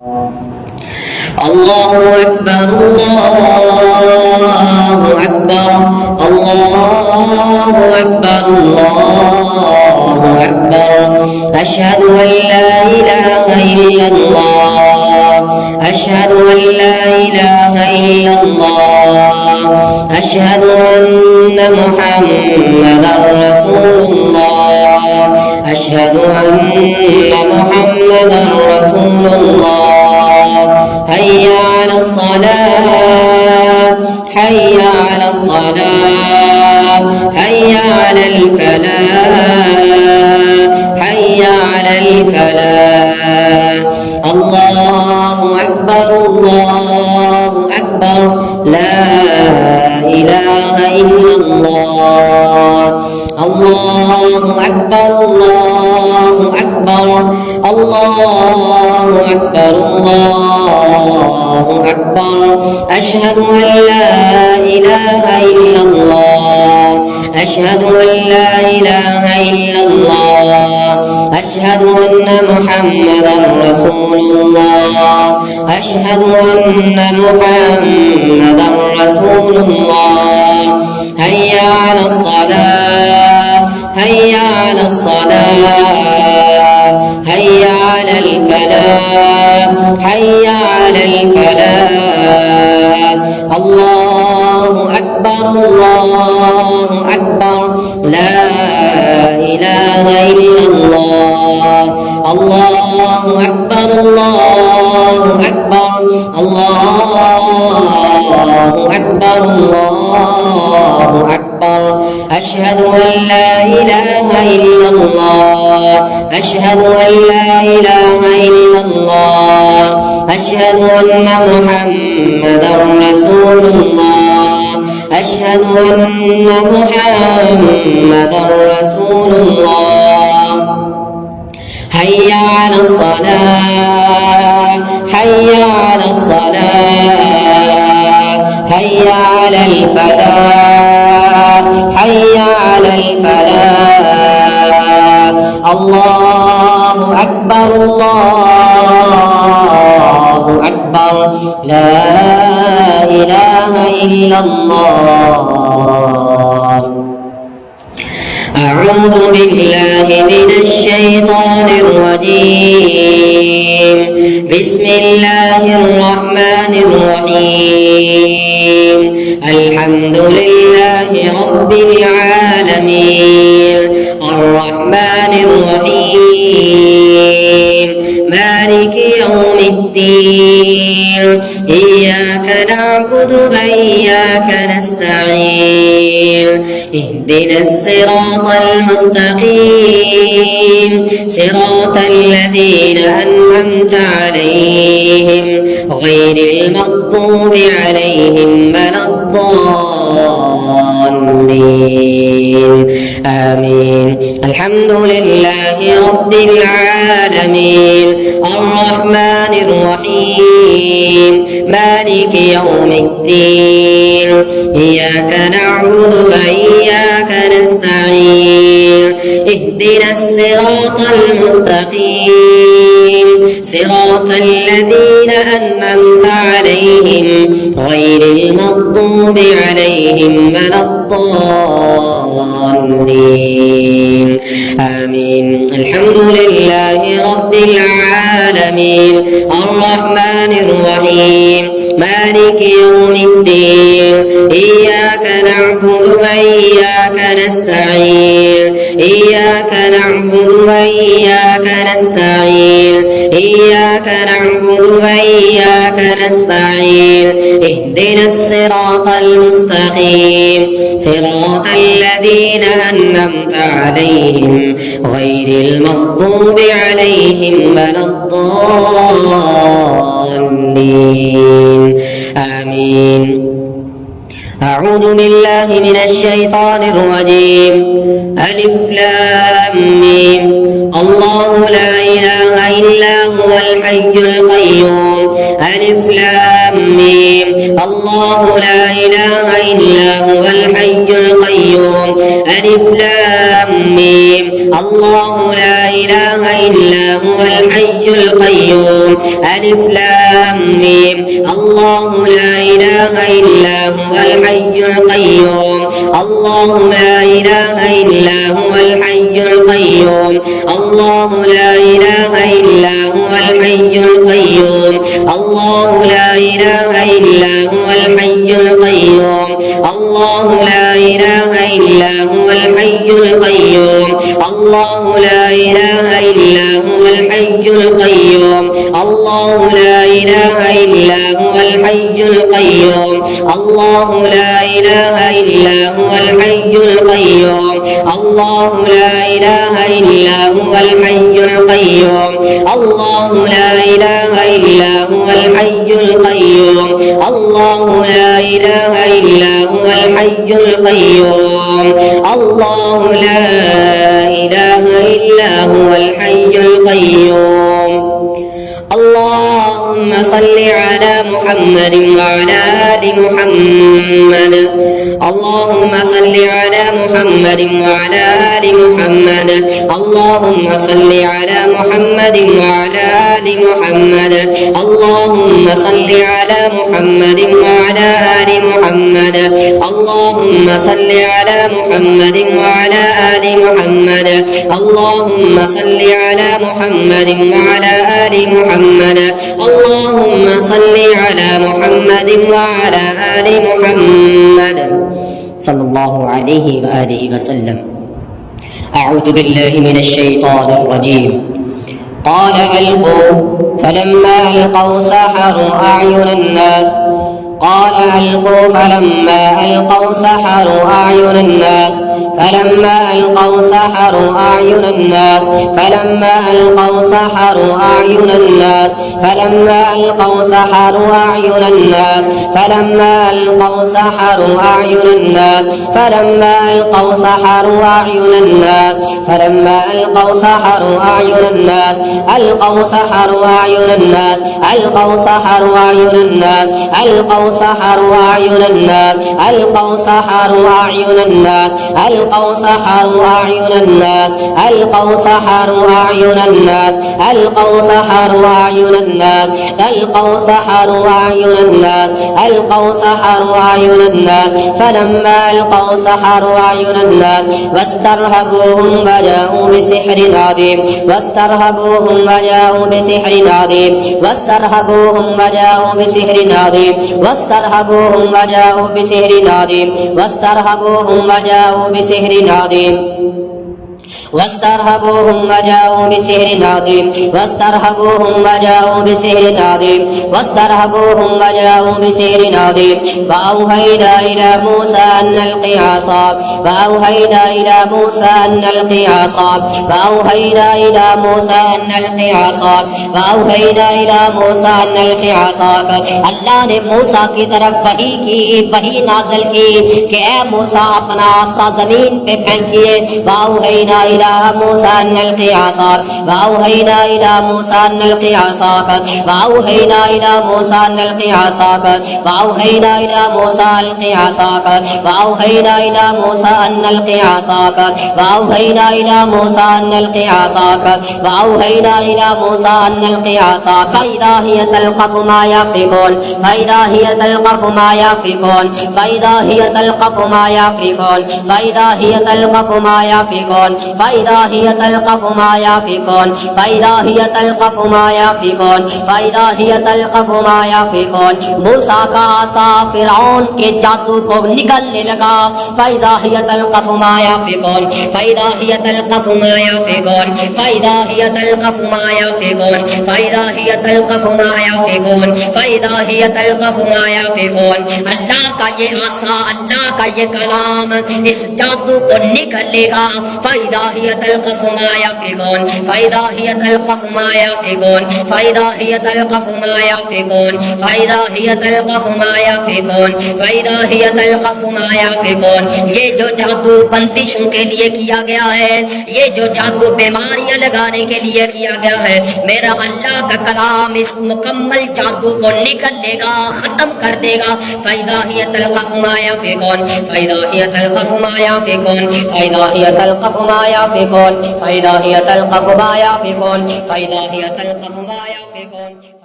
الله أكبر الله أكبر الله أكبر الله أكبر أشهد أن لا إله إلا الله أشهد أن لا إله إلا الله أشهد أن محمدا رسول الله أشهد أن محمدا رسول الله حي على الصلاة حي على الصلاة حي على الفلاح حي على الفلاح الله أكبر الله أكبر لا إله إلا الله الله أكبر الله أكبر الله أكبر الله أكبر أشهد أن لا إله إلا الله أشهد أن لا إله إلا الله أشهد أن محمدا رسول الله أشهد أن محمدا رسول الله حي على الصلاة حي على الصلاة حي على الفلاح حي على الفلاح الله أكبر الله أكبر لا إله إلا الله الله أكبر الله أكبر الله أكبر الله أكبر أشهد أن لا إله إلا الله أشهد أن لا إله إلا الله أشهد أن محمدا رسول الله أشهد أن محمدا رسول الله حي على الصلاة حي على الصلاة حي على الفلاح حي على الفلاح الله أكبر الله أكبر لا إله إلا الله أعوذ بالله من الشيطان الرجيم بسم الله الرحمن الرحيم الحمد لله رب العالمين الرحمن الرحيم مالك يوم الدين إياك نعبد وإياك نستعين اهدنا الصراط المستقيم صراط الذين أنعمت عليهم غير المغضوب عليهم ولا الضالين آمين الحمد لله رب العالمين الرحمن الرحيم مالك يوم الدين إياك نعبد وإياك نستعين اهدنا الصراط المستقيم صراط الذين أنعمت عليهم غير المغضوب عليهم ولا الضالين آمين الحمد لله رب العالمين الرحمن الرحيم مالك يوم الدين إياك نعبد وإياك نستعين إياك نعبد وإياك نستعين إياك نعبد وإياك نستعين اهدنا الصراط المستقيم صراط الذين أنعمت عليهم غير المغضوب عليهم ولا الضالين آمين أعوذ بالله من الشيطان الرجيم ألف لام ميم الله لا إله إلا هو الحي القيوم ألف لام ميم الله لا إله إلا هو الحي القيوم ألف لام ميم الله لا إله إلا هو الحي القيوم ألف لام ميم الله لا إله إلا هو الحي القيوم الله لا إله إلا هو الحي القيوم الله لا إله إلا هو الحي القيوم الله لا إله إلا هو الحي القيوم الله لا إله إلا هو الحي القيوم الله لا إله إلا هو الحي القيوم الله لا إله إلا هو الحي القيوم الله لا إله إلا هو الحي القيوم الله لا إله إلا هو الحي القيوم الله لا إله إلا هو الحي القيوم الله لا إله إلا هو الحي القيوم الله لا إله إلا هو الحي القيوم اللهم صل على محمد وعلى آل محمد اللهم صل على محمد وعلى آل محمد اللهم صل على محمد وعلى آل محمد اللهم صل على محمد وعلى آل محمد اللهم صل على محمد وعلى آل محمد اللهم صل على محمد وعلى آل محمد اللهم صل على محمد وعلى آل محمد صلى الله عليه وآله وسلم. أعوذ بالله من الشيطان الرجيم. قال ألقوا فلما ألقوا سحروا أعين الناس قال ألقوا فلما ألقوا سحروا أعين الناس فلما ألقوا سحروا أعين الناس فلما ألقوا سحروا أعين الناس فلما ألقوا سحروا أعين الناس فلما ألقوا سحروا أعين الناس فلما ألقوا سحروا أعين الناس فلما ألقوا سحروا أعين الناس ألقوا سحروا أعين الناس ألقوا سحروا أعين الناس ألقوا سحروا أعين الناس ألقوا سحروا أعين الناس ألقوا سحروا أعين الناس ألقوا سحروا أعين الناس ألقوا سحروا أعين الناس ألقوا سحروا أعين الناس ألقوا سحروا أعين الناس فلما ألقوا سحروا أعين الناس واسترهبوهم وجاءوا بسحر عظيم واسترهبوهم وجاءوا بسحر عظيم واسترهبوهم وجاءوا بسحر عظيم واسترهبوهم وجاءوا بسحر عظيم واسترهبوهم وجاءوا بسحر عظيم واسترهبوهم وجاءوا بسحر عظيم واسترهبوهم وجاءوا بسحر عظيم واسترهبوهم وجاءوا بسحر عظيم وأوحينا إلى موسى أن ألقي عصاك وأوحينا إلى موسى أن ألقي عصاك وأوحينا إلى موسى أن ألقي عصاك وأوحينا إلى موسى أن ألقي عصاك अल्लाह ने मूसा की तरफ वही नाज़िल की कि ए मूसा अपना आसा जमीन पे फेंकिए वाउहैना इला मूसा अन अलक़ी आसाक वाउहैना इला मूसा अन अलक़ी आसाक वाउहैना इला मूसा अन अलक़ी आसाक वाउहैना इला मूसा अलक़ी आसाक वाउहैना इला मूसा अन अलक़ी आसाक वाउहैना इला मूसा अन अलक़ी आसाक वाउहैना इला मूसा अन अलक़ी आसाक फ़इज़ा हिय तल्क़फ़ु मा याफ़िकून फ़इज़ा हिय तल्क़फ़ु मा याफ़िकून फ़इज़ा हिय तल्क़फ़ु मा याफ़िकून फ़इज़ा हिय तल्क़फ़ु मा याफ़िकून फ़इज़ा हिय तल्क़फ़ु मा याफ़िकून फ़इज़ा हिय तल्क़फ़ु मा याफ़िकून फ़इज़ा हिय तल्क़फ़ु मा याफ़िकून मूसा का आसा फ़िरऔन के जादू को निगलने लगा फ़इज़ा हिय तल्क़फ़ु मा याफ़िकून फ़इज़ा हिय तल्क़फ़ु मा याफ़िकून फ़इज़ा हिय तल्क़फ़ु मा याफ़िकून फ़इज़ा हिय तल्क़फ़ु मा याफ़िकून फ़इज़ा हिय तल्क़फ़ु मा याफ़िकून अल्लाह का ये आसा अल्लाह का ये कलाम इस जादू को निगलेगा फ़इज़ा हिय तल्क़फ़ु मा याफ़िकून फ़इज़ा हिय तल्क़फ़ु मा याफ़िकून फ़इज़ा हिय तल्क़फ़ु मा याफ़िकून फ़इज़ा हिय तल्क़फ़ु मा याफ़िकून फ़इज़ा हिय तल्क़फ़ु मा याफ़िकून ये जो जादू बंदिशों के लिए किया गया है ये जो जादू बीमारियां लगाने के लिए किया गया है मेरा अल्लाह का कलाम इस मुकम्मल जादू को निगल लेगा खत्म कर देगा फ़इज़ा हिय तल्क़फ़ु मा याफ़िकून फ़इज़ा हिय तल्क़फ़ु मा याफ़िकून फ़इज़ा हिय तल्क़फ़ु मा याफ़िकून फ़इज़ा हिय तल्क़फ़ु मा याफ़िकून फ़इज़ा हिय तल्क़फ़ु मा याफ़िकून